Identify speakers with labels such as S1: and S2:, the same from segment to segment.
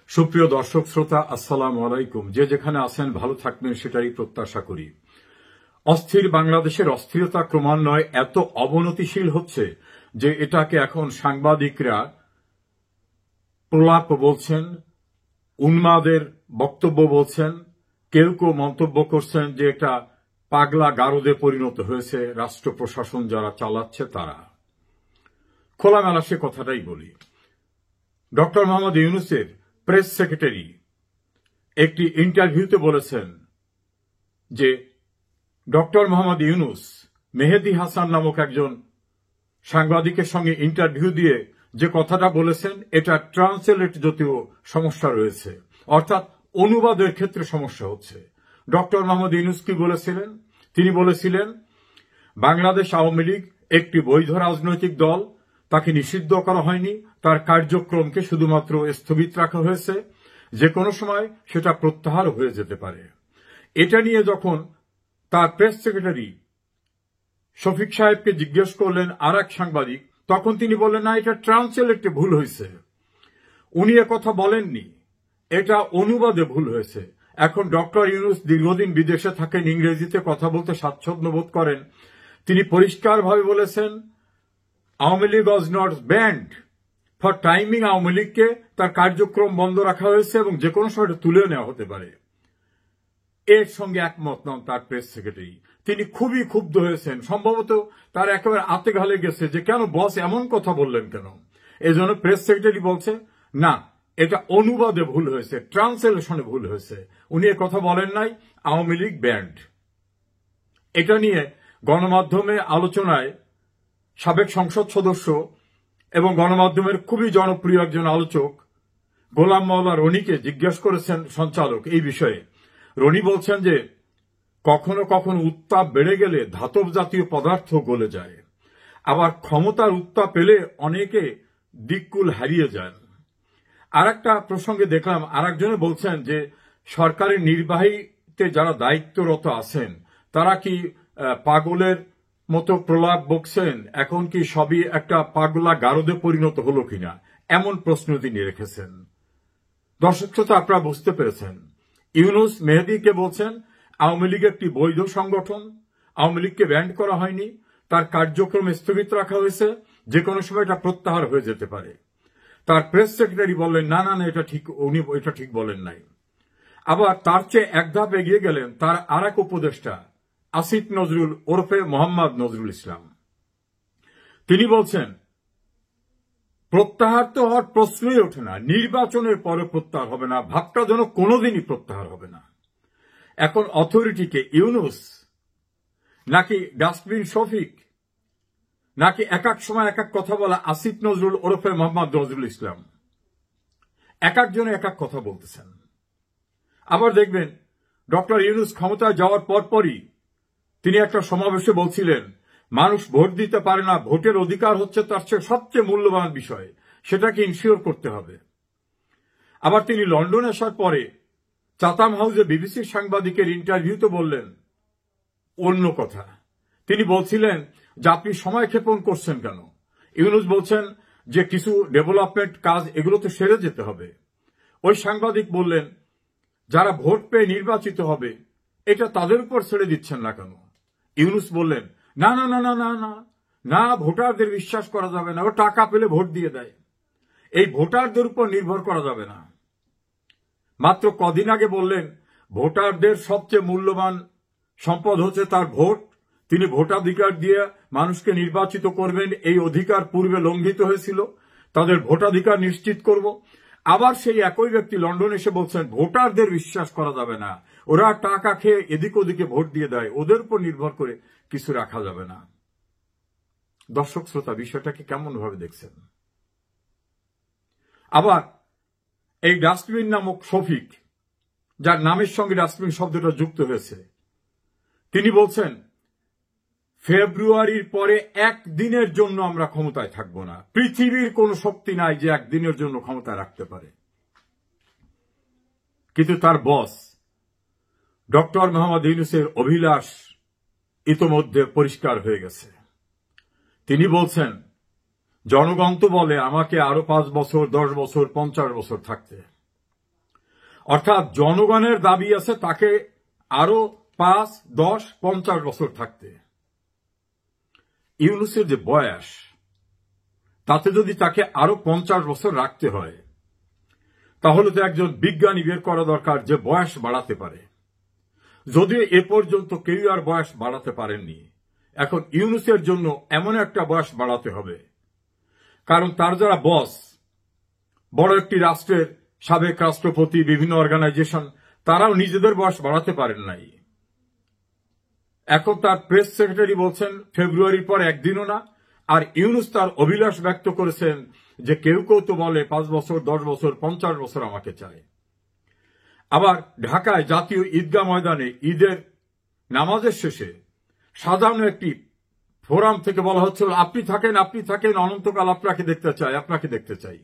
S1: সুপ্রিয় দর্শক শ্রোতা, আসসালামু আলাইকুম। যে যেখানে আছেন ভালো থাকবেন সেটাই প্রত্যাশা করি। অস্থির বাংলাদেশের অস্থিরতা ক্রমান্বয়ে এত অবনতিশীল হচ্ছে যে এটাকে এখন সাংবাদিকরা প্রলাপ বলছেন, উন্মাদের বক্তব্য বলছেন, কেউ কেউ মন্তব্য করছেন যে এটা পাগলা গারদে পরিণত হয়েছে রাষ্ট্র প্রশাসন যারা চালাচ্ছে তারা। খোলামেলা সে কথাটাই বলি। ডক্টর মোহাম্মদ ইউনূসের প্রেস সেক্রেটারি একটি ইন্টারভিউতে বলেছেন যে ডক্টর মোহাম্মদ ইউনূস মেহেদী হাসান নামক একজন সাংবাদিকের সঙ্গে ইন্টারভিউ দিয়ে যে কথাটা বলেছেন এটা ট্রান্সলেট জাতীয় সমস্যা রয়েছে, অর্থাৎ অনুবাদের ক্ষেত্রে সমস্যা হচ্ছে। ডক্টর মোহাম্মদ ইউনূস কি বলেছিলেন? তিনি বলেছিলেন বাংলাদেশ আওয়ামী লীগ একটি বৈধ রাজনৈতিক দল, তাকে নিষিদ্ধ করা হয়নি, তার কার্যক্রমকে শুধুমাত্র স্থগিত রাখা হয়েছে, যে কোনো সময় সেটা প্রত্যাহার হয়ে যেতে পারে। এটা নিয়ে যখন তার প্রেস সেক্রেটারি শফিক সাহেবকে জিজ্ঞেস করলেন আর এক সাংবাদিক, তখন তিনি বললেন না, এটা ট্রান্সলেটে ভুল হয়েছে। উনি কথা বলেননি, এটা অনুবাদে ভুল হয়েছে। এখন ডক্টর ইউনূস দীর্ঘদিন বিদেশে থাকেন, ইংরেজিতে কথা বলতে স্বাচ্ছন্দ্য বোধ করেন। তিনি পরিষ্কারভাবে বলেছেন Awami League was not band for timing. Awami লীগকে তার কার্যক্রম বন্ধ রাখা হয়েছে এবং যে কোনো সময় তুলে নেওয়া হতে পারে। এর সঙ্গে একমত নন তার প্রেস সেক্রেটারি। তিনি খুবই ক্ষুব্ধ হয়েছেন, সম্ভবত তার একেবারে আতে ঘালে গেছে যে কেন বস এমন কথা বললেন কেন। এই জন্য প্রেস সেক্রেটারি বলছে না, এটা অনুবাদে ভুল হয়েছে, ট্রান্সলেশনে ভুল হয়েছে। উনি কথা বলেন নাই আওয়ামী লীগ ব্যান্ড। এটা নিয়ে গণমাধ্যমে আলোচনায় সাবেক সংসদ সদস্য এবং গণমাধ্যমের খুবই জনপ্রিয় একজন আলোচক গোলাম মাওলা রনিকে জিজ্ঞেস করেছেন সঞ্চালক এই বিষয়ে। রনি বলছেন যে কখনো কখনো উত্তাপ বেড়ে গেলে ধাতব জাতীয় পদার্থ গলে যায়, আবার ক্ষমতার উত্তাপ পেলে অনেকে দিককুল হারিয়ে যান। আর একটা প্রসঙ্গে দেখলাম আর একজনে বলছেন যে সরকারি নির্বাহীতে যারা দায়িত্বরত আছেন তারা কি পাগলের মতো প্রলাপ বকছেন, এখন কি সবই একটা পাগলা গারদে পরিণত হলো কিনা, এমন প্রশ্ন তিনি রেখেছেন। দর্শক শ্রোতা, আপনারা বুঝতে পেরেছেন ইউনূস মেহেদীকে বলছেন আওয়ামী লীগ একটি বৈধ সংগঠন, আওয়ামী লীগকে ব্যান্ড করা হয়নি, তার কার্যক্রম স্থগিত রাখা হয়েছে, যে কোনো সময় এটা প্রত্যাহার হয়ে যেতে পারে। তার প্রেস সেক্রেটারি বললেন না না না, এটা ঠিক, উনি এটা ঠিক বলেন নাই। আবার তার চেয়ে এক ধাপ এগিয়ে গেলেন তার আর এক উপদেষ্টা আসিফ নজরুল ওরফে মোহাম্মদ নজরুল ইসলাম। তিনি বলছেন প্রত্যাহার তো হওয়ার প্রশ্নই ওঠে না, নির্বাচনের পরে প্রত্যাহার হবে না, ভাবটা যেন কোনোদিনই প্রত্যাহার হবে না। এখন অথরিটিকে ইউনূস নাকি ডাস্টবিন শফিক নাকি এক এক সময় এক এক কথা বলা আসিফ নজরুল ওরফে মোহাম্মদ নজরুল ইসলাম, এক একজনে এক এক কথা বলতেছেন। আবার দেখবেন ডক্টর ইউনূস ক্ষমতায় যাওয়ার পরপরই তিনি একটা সমাবেশে বলছিলেন মানুষ ভোট দিতে পারে না, ভোটের অধিকার হচ্ছে তার চেয়ে সবচেয়ে মূল্যবান বিষয়, সেটাকে ইনশিওর করতে হবে। আবার তিনি লন্ডন আসার পরে চাতাম হাউসে বিবিসির সাংবাদিকের ইন্টারভিউতে বললেন অন্য কথা। তিনি বলছিলেন যে আপনি সময় ক্ষেপণ করছেন কেন। ইউনূস বলছেন যে কিছু ডেভেলপমেন্ট কাজ এগুলো তো সেরে যেতে হবে। ওই সাংবাদিক বললেন যারা ভোট পেয়ে নির্বাচিত হবে এটা তাদের উপর ছেড়ে দিচ্ছেন না কেন। ইউনূস বললেন না না না না না না না, ভোটারদের বিশ্বাস করা যাবে না, ও টাকা পেলে ভোট দিয়ে দেয়, এই ভোটারদের উপর নির্ভর করা যাবে না। মাত্র কদিন আগে বললেন ভোটারদের সবচেয়ে মূল্যবান সম্পদ হচ্ছে তার ভোট, তিনি ভোটাধিকার দিয়ে মানুষকে নির্বাচিত করবেন, এই অধিকার পূর্বে লঙ্ঘিত হয়েছিল, তাদের ভোটাধিকার নিশ্চিত করব। আবার সেই একই ব্যক্তি লন্ডন এসে বলছেন ভোটারদের বিশ্বাস করা যাবে না, ওরা টাকা খেয়ে এদিক ওদিকে ভোট দিয়ে দেয়, ওদের উপর নির্ভর করে কিছু রাখা যাবে না। দর্শক শ্রোতা, বিষয়টাকে কেমন ভাবে দেখছেন? আবার এই ডাস্টবিন নামক শফিক, যার নামের সঙ্গে ডাস্টবিন শব্দটা যুক্ত হয়েছে, তিনি বলছেন ফেব্রুয়ারির পরে একদিনের জন্য আমরা ক্ষমতায় থাকব না, পৃথিবীর কোন শক্তি নাই যে একদিনের জন্য ক্ষমতায় রাখতে পারে। কিন্তু তার বস ডক্টর মোহাম্মদ ইউনূসের অভিলাষ ইতোমধ্যে পরিষ্কার হয়ে গেছে। তিনি বলছেন জনগণ তো বলে আমাকে আরো 5 বছর 10 বছর 50 বছর থাকতে, অর্থাৎ জনগণের দাবি আছে তাকে আরো 5, 10, 50 বছর থাকতে। ইউনূসের যে বয়স, তাতে যদি তাকে আরো 50 বছর রাখতে হয়, তাহলে তো একজন বিজ্ঞানী বের করা দরকার যে বয়স বাড়াতে পারে। যদিও এ পর্যন্ত কেউ আর বয়স বাড়াতে পারেননি, এখন ইউনূসের জন্য এমন একটা বয়স বাড়াতে হবে। কারণ তার যারা বস, বড় একটি রাষ্ট্রের সাবেক রাষ্ট্রপতি, বিভিন্ন অর্গানাইজেশন, তারাও নিজেদের বয়স বাড়াতে পারেন নাই। এখন তার প্রেস সেক্রেটারি বলছেন ফেব্রুয়ারির পর একদিনও না। আর ইউনূস তার অভিলাষ ব্যক্ত করেছেন যে কেউ কেউ তো বলে 5 বছর, 10 বছর, 50 বছর আমাকে চায়। আবার ঢাকায় জাতীয় ঈদগাহ ময়দানে ঈদের নামাজের শেষে সাজানো একটি ফোরাম থেকে বলা হচ্ছিল, আপনি থাকেন, অনন্তকাল আপনাকে দেখতে চাই, আপনাকে দেখতে চাই।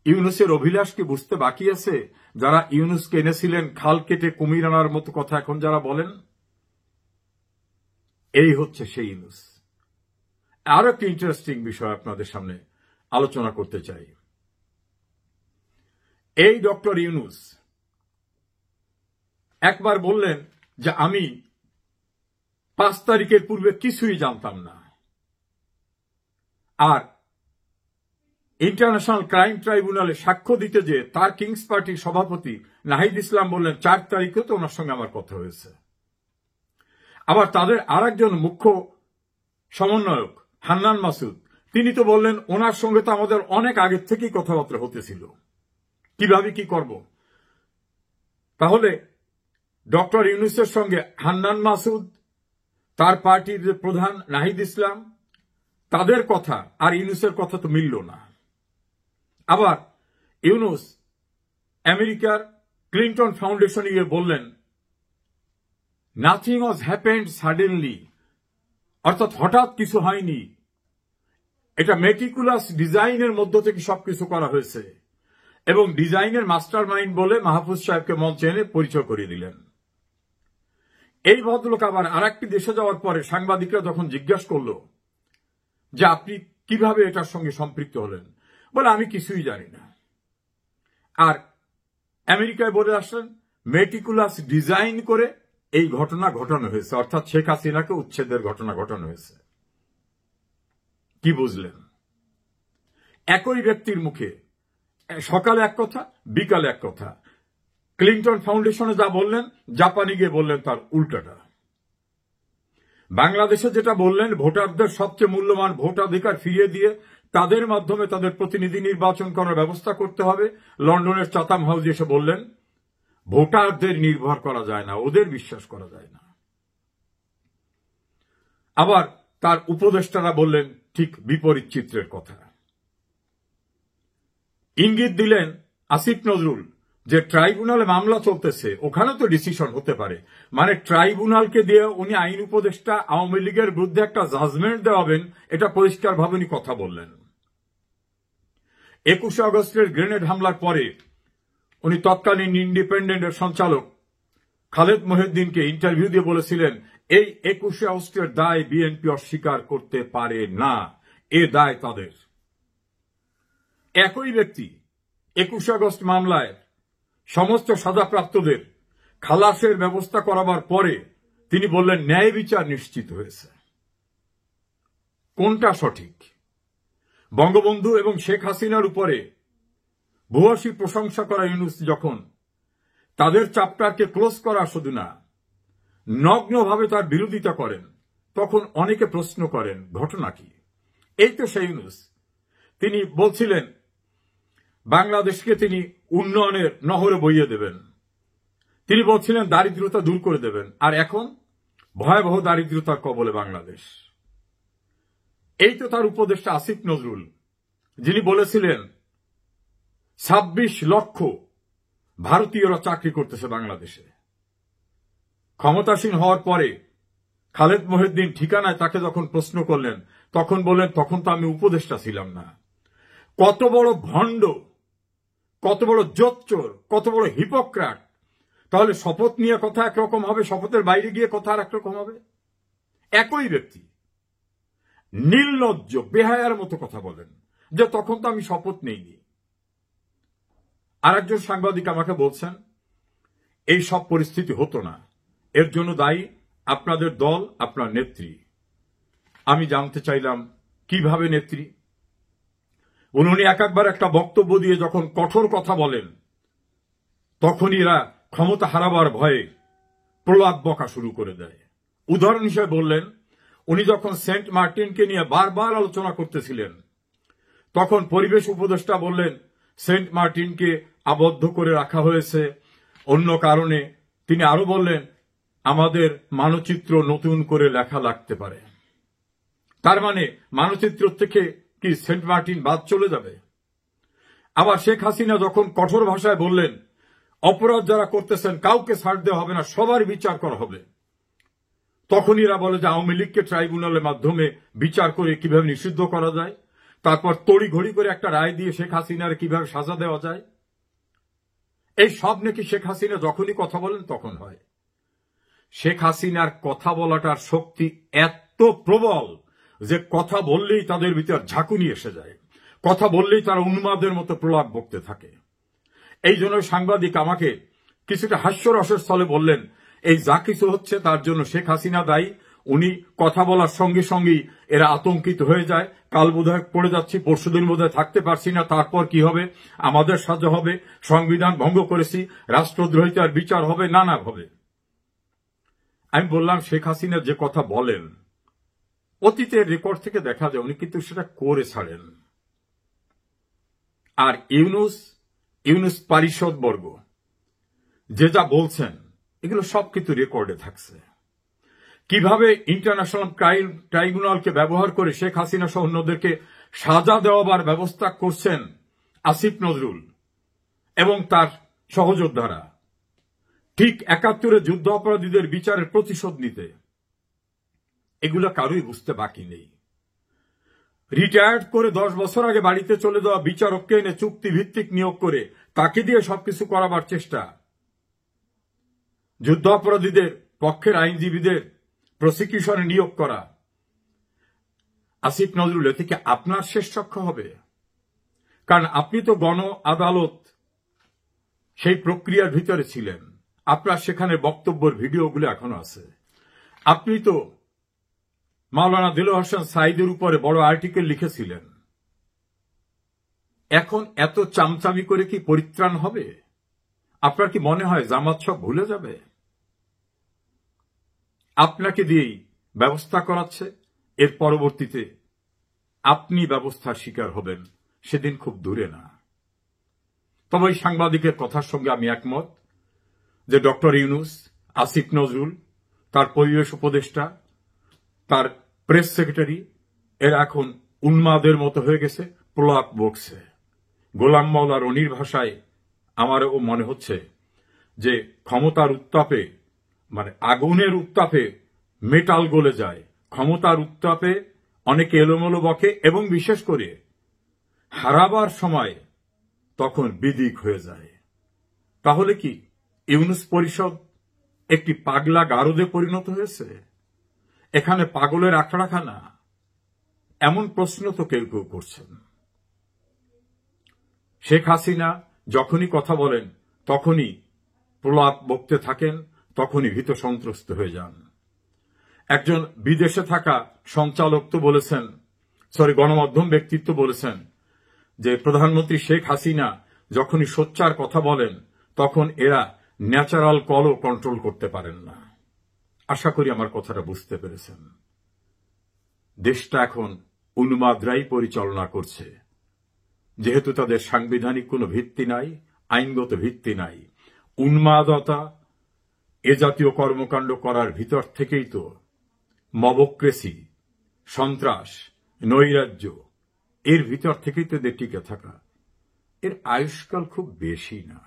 S1: ইউনূসের অভিলাষ কি বুঝতে বাকি আছে? যারা ইউনূসকে এনেছিলেন খাল কেটে কুমির আনার মতো কথা এখন যারা বলেন, এই হচ্ছে সেই ইউনূস। আরো একটি ইন্টারেস্টিং বিষয় আপনাদের সামনে আলোচনা করতে চাই। এই ডক্টর ইউনূস একবার বললেন যে আমি 5 তারিখের পূর্বে কিছুই জানতাম না। আর ইন্টারন্যাশনাল ক্রাইম ট্রাইব্যুনালে সাক্ষ্য দিতে যে তার কিংস পার্টির সভাপতি নাহিদ ইসলাম বললেন 4 তারিখে তো ওনার সঙ্গে আমার কথা হয়েছে। আবার তাদের আরেকজন মুখ্য সমন্বয়ক হান্নান মাসুদ, তিনি তো বললেন ওনার সঙ্গে তো আমাদের অনেক আগের থেকেই কথাবার্তা হতেছিল, কিভাবে কি করব। তাহলে ডক্টর ইউনূসের সঙ্গে হান্নান মাসুদ, তার পার্টির যে প্রধান নাহিদ ইসলাম, তাদের কথা আর ইউনূসের কথা তো মিলল না। আবার ইউনূস আমেরিকার ক্লিন্টন ফাউন্ডেশনে গিয়ে বললেন নাথিং ওয়াজ হ্যাপেন্ড সাডেনলি, অর্থাৎ হঠাৎ কিছু হয়নি, এটা মেটিকুলাস ডিজাইনের মধ্য থেকে সবকিছু করা হয়েছে। এবং ডিজাইনের মাস্টার মাইন্ড বলে মাহফুজ সাহেবকে মঞ্চে এনে পরিচয় করিয়ে দিলেন। এই ভদ্রলোক আবার আরেকটি দেশে যাওয়ার পরে সাংবাদিকরা যখন জিজ্ঞাসা করল যে আপনি কিভাবে এটার সঙ্গে সম্পৃক্ত হলেন, বলে আমি কিছুই জানি না। আর আমেরিকায় বলে আসলেন মেটিকুলাস ডিজাইন করে এই ঘটনা ঘটানো হয়েছে, অর্থাৎ শেখ হাসিনাকে উচ্ছেদের ঘটনা ঘটানো হয়েছে। কি বুঝলেন? একই ব্যক্তির মুখে সকালে এক কথা, বিকালে এক কথা। ক্লিন্টন ফাউন্ডেশনে যা বললেন, জাপানে গিয়ে বললেন তার উল্টাটা। বাংলাদেশে যেটা বললেন, ভোটারদের সবচেয়ে মূল্যবান ভোটাধিকার ফিরিয়ে দিয়ে তাদের মাধ্যমে তাদের প্রতিনিধি নির্বাচন করার ব্যবস্থা করতে হবে, লন্ডনের চাতাম হাউসে এসে বললেন ভোটারদের নির্ভর করা যায় না, ওদের বিশ্বাস করা যায় না। আবার তার উপদেষ্টারা বললেন ঠিক বিপরীত চিত্রের কথা। ইঙ্গিত দিলেন আসিফ নজরুল যে ট্রাইব্যুনালে মামলা চলতেছে, ওখানে তো ডিসিশন হতে পারে, মানে ট্রাইব্যুনালকে দিয়ে উনি আইন উপদেষ্টা আওয়ামী লীগের বিরুদ্ধে একটা জাজমেন্ট দেওয়াবেন, এটা পরিষ্কারভাবে উনি কথা বললেন। 21 আগস্টের গ্রেনেড হামলার পরে উনি তৎকালীন ইন্ডিপেন্ডেন্টের সঞ্চালক খালেদ মহিউদ্দিনকে ইন্টারভিউ দিয়ে বলেছিলেন এই 21 আগস্টের দায় বিএনপি অস্বীকার করতে পারে না, এ দায় তাদের। একই ব্যক্তি 21 আগস্ট মামলায় সমস্ত সাজাপ্রাপ্তদের খালাসের ব্যবস্থা করাবার পরে তিনি বললেন ন্যায় বিচার নিশ্চিত হয়েছে। কোনটা সঠিক? বঙ্গবন্ধু এবং শেখ হাসিনার উপরে ভূয়সী প্রশংসা করা ইউনূস যখন তাদের চ্যাপ্টারকে ক্লোজ করা শুধু না, নগ্নভাবে তার বিরোধিতা করেন, তখন অনেকে প্রশ্ন করেন ঘটনা কি? এই তো সেই ইউনূস। তিনি বলছিলেন বাংলাদেশকে তিনি উন্নয়নের নহরে বইয়ে দেবেন, তিনি বলছিলেন দারিদ্রতা দূর করে দেবেন, আর এখন ভয়াবহ দারিদ্রতার কবলে বাংলাদেশ। এই তো তার উপদেষ্টা আসিফ নজরুল, যিনি বলেছিলেন 26 লক্ষ ভারতীয়রা চাকরি করতেছে বাংলাদেশে। ক্ষমতাসীন হওয়ার পরে খালেদ মহিউদ্দিন ঠিকানায় তাকে যখন প্রশ্ন করলেন, তখন বললেন তখন তো আমি উপদেষ্টা ছিলাম না। কত বড় ভণ্ড, কত বড় জোচ্চোর, কত বড় হিপোক্রাট! তাহলে শপথ নিয়ে কথা একরকম হবে, শপথের বাইরে গিয়ে কথা আর একরকম হবে। একই ব্যক্তি নির্লজ্জ বেহায়ার মতো কথা বলেন যে তখন তো আমি শপথ নেইনি। আরেকজন সাংবাদিক আমাকে বলছেন এই সব পরিস্থিতি হতো না, এর জন্য দায়ী আপনাদের দল, আপনার নেত্রী। আমি জানতে চাইলাম কিভাবে নেত্রী? উনি একবার একটা বক্তব্য দিয়ে যখন কঠোর কথা বলেন তখনই এরা ক্ষমতা হারাবার ভয়ে প্রলাপ বকা শুরু করে দেয়। উদাহরণ হিসেবে বললেন, উনি যখন সেন্ট মার্টিনকে নিয়ে বারবার আলোচনা করতেছিলেন তখন পরিবেশ উপদেষ্টা বললেন সেন্ট মার্টিনকে আবদ্ধ করে রাখা হয়েছে অন্য কারণে। তিনি আরো বললেন আমাদের মানচিত্র নতুন করে লেখা লাগতে পারে। তার মানে মানচিত্র থেকে কি সেন্ট মার্টিন বাদ চলে যাবে? আবার শেখ হাসিনা যখন কঠোর ভাষায় বললেন অপরাধ যারা করতেছেন কাউকে ছাড় দেওয়া হবে না, সবার বিচার করা হবে, তখন এরা বলে যে আওয়ামী লীগকে ট্রাইব্যুনালের মাধ্যমে বিচার করে কিভাবে নিষিদ্ধ করা যায়, তারপর তড়িঘড়ি করে একটা রায় দিয়ে শেখ হাসিনার কিভাবে সাজা দেওয়া যায়। এই সব নাকি শেখ হাসিনা যখনই কথা বলেন তখন হয়। শেখ হাসিনার কথা বলাটার শক্তি এত প্রবল যে কথা বললেই তাদের ভিতর ঝাঁকুনি এসে যায়, কথা বললেই তারা উন্মাদের মতো প্রলাপ বকতে থাকে। এই জন্য সাংবাদিক আমাকে কিছুটা হাস্যরসের স্থলে বললেন এই যা কিছু হচ্ছে তার জন্য শেখ হাসিনা দায়ী। উনি কথা বলার সঙ্গে সঙ্গেই এরা আতঙ্কিত হয়ে যায়, কাল বোধহয় পড়ে যাচ্ছি, পরশুদিন বোধহয় থাকতে পারছি না, তারপর কি হবে, আমাদের সাজা হবে, সংবিধান ভঙ্গ করেছি, রাষ্ট্রদ্রোহিতার বিচার হবে, নানাভাবে। আমি বললাম শেখ হাসিনা যে কথা বলেন অতীতের রেকর্ড থেকে দেখা যায় উনি কিন্তু সেটা করে ছাড়েন। আর ইউনুস পারিষদ বর্গ যে যা বলছেন এগুলো সব কিন্তু রেকর্ডে থাকছে। কিভাবে ইন্টারন্যাশনাল ট্রাইব্যুনালকে ব্যবহার করে শেখ হাসিনা সহ অন্যদেরকে সাজা দেওয়ার ব্যবস্থা করছেন আসিফ নজরুল এবং তার সহযোদ্ধারা, ঠিক ৭১ যুদ্ধ অপরাধীদের বিচারের প্রতিশোধ নিতে, এগুলো কারোই বুঝতে বাকি নেই। রিটায়ার্ড করে 10 বছর আগে বাড়িতে চলে যাওয়া বিচারককে এনে চুক্তি ভিত্তিক নিয়োগ করে তাকে দিয়ে সবকিছু করাবার চেষ্টা, যুদ্ধ অপরাধীদের পক্ষের আইনজীবীদের প্রসিকিউশনে নিয়োগ করা, আসিফ নজরুল এ থেকে আপনার শেষ রক্ষা হবে? কারণ আপনি তো গণ আদালত সেই প্রক্রিয়ার ভিতরে ছিলেন, আপনার সেখানে বক্তব্যের ভিডিওগুলো এখনো আছে। আপনি তো মাওলানা দেলোয়ার হোসেন সাঈদের উপরে বড় আর্টিকেল লিখেছিলেন। এখন এত চামচামি করে কি পরিত্রাণ হবে? আপনার কি মনে হয় জামাত সব ভুলে যাবে? আপনাকে দিয়েই ব্যবস্থা করাচ্ছে, এর পরবর্তীতে আপনি ব্যবস্থার শিকার হবেন, সেদিন খুব দূরে না। তবে এই সাংবাদিকের কথার সঙ্গে আমি একমত যে ডক্টর ইউনুস, আসিফ নজরুল, তার পরিবেশ উপদেষ্টা, তার প্রেস সেক্রেটারি, এরা এখন উন্মাদের মতো হয়ে গেছে, প্রলাপ বকছে। গোলাম মাওলা রনির ভাষায় আমারও মনে হচ্ছে যে ক্ষমতার উত্তাপে, মানে আগুনের উত্তাপে মেটাল গলে যায়, ক্ষমতার উত্তাপে অনেকে এলোমেলো বকে এবং বিশেষ করে হারাবার সময় তখন বিদিক হয়ে যায়। তাহলে কি ইউনুস পরিষদ একটি পাগলা গারদে পরিণত হয়েছে? এখানে পাগলের আখড়াখানা? এমন প্রশ্ন তো কেউ কেউ করছেন। শেখ হাসিনা যখনই কথা বলেন তখনই প্রলাপ বকতে থাকেন, তখনই ভীত সন্ত্রস্ত হয়ে যান। একজন বিদেশে থাকা সঞ্চালক তো বলেছেন, গণমাধ্যম ব্যক্তিত্ব বলেছেন যে প্রধানমন্ত্রী শেখ হাসিনা যখনই সোচ্চার কথা বলেন তখন এরা ন্যাচারাল কলও কন্ট্রোল করতে পারেন না। আশা করি আমার কথাটা বুঝতে পেরেছেন। দেশটা এখন উন্মাদরাই পরিচালনা করছে, যেহেতু তাদের সাংবিধানিক কোনো ভিত্তি নাই, আইনগত ভিত্তি নাই। উন্মাদতা, এ জাতীয় কর্মকাণ্ড করার ভিতর থেকেই তো মবক্রেসি, সন্ত্রাস, নৈরাজ্য, এর ভিতর থেকেই তো এদের টিকে থাকা। এর আয়ুষ্কাল খুব বেশি না,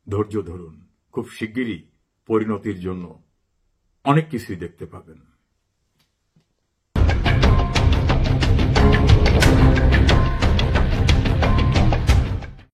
S1: ধৈর্য ধরুন, খুব শিগগিরই পরিণতির জন্য অনেক কিছুই দেখতে পাবেন।